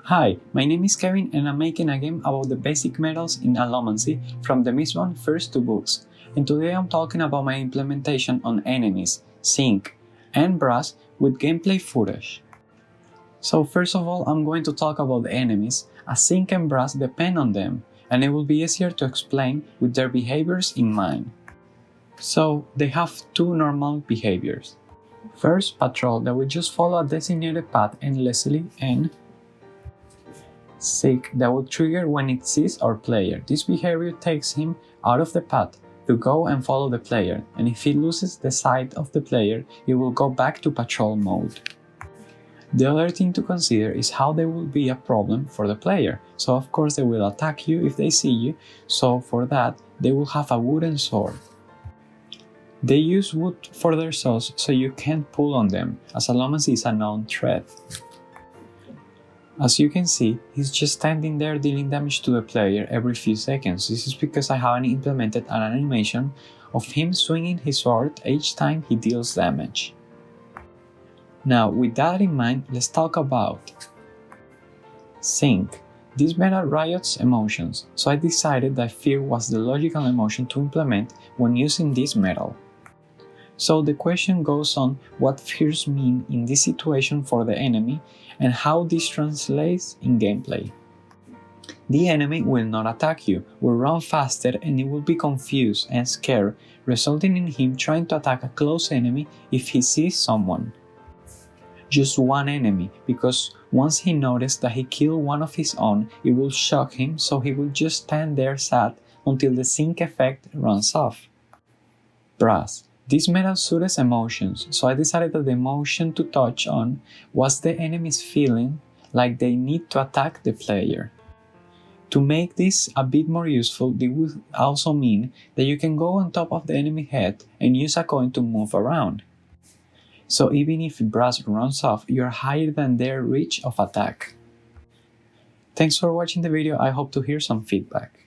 Hi, my name is Kevin and I'm making a game about the basic metals in Allomancy from the Mistborn first two books, and today I'm talking about my implementation on enemies, Zinc and Brass with gameplay footage. So first of all, I'm going to talk about the enemies, as Zinc and Brass depend on them, and it will be easier to explain with their behaviors in mind. So they have two normal behaviors. First, Patrol, that will just follow a designated path endlessly, and Seek, that will trigger when it sees our player. This behavior takes him out of the path to go and follow the player, and if he loses the sight of the player, he will go back to patrol mode. The other thing to consider is how they will be a problem for the player. So of course they will attack you if they see you, so for that they will have a wooden sword. They use wood for their saws, so you can't pull on them, as Allomancy is a known threat. As you can see, he's just standing there dealing damage to the player every few seconds. This is because I haven't implemented an animation of him swinging his sword each time he deals damage. Now, with that in mind, let's talk about Zinc. This metal riots emotions, so I decided that fear was the logical emotion to implement when using this metal. So the question goes on what fears mean in this situation for the enemy and how this translates in gameplay. The enemy will not attack you, will run faster, and he will be confused and scared, resulting in him trying to attack a close enemy if he sees someone. Just one enemy, because once he notices that he killed one of his own, it will shock him, so he will just stand there sad until the Zinc effect runs off. Brass. This metal suits emotions, so I decided that the emotion to touch on was the enemy's feeling like they need to attack the player. To make this a bit more useful, this would also mean that you can go on top of the enemy head and use a coin to move around. So even if Brass runs off, you are higher than their reach of attack. Thanks for watching the video, I hope to hear some feedback.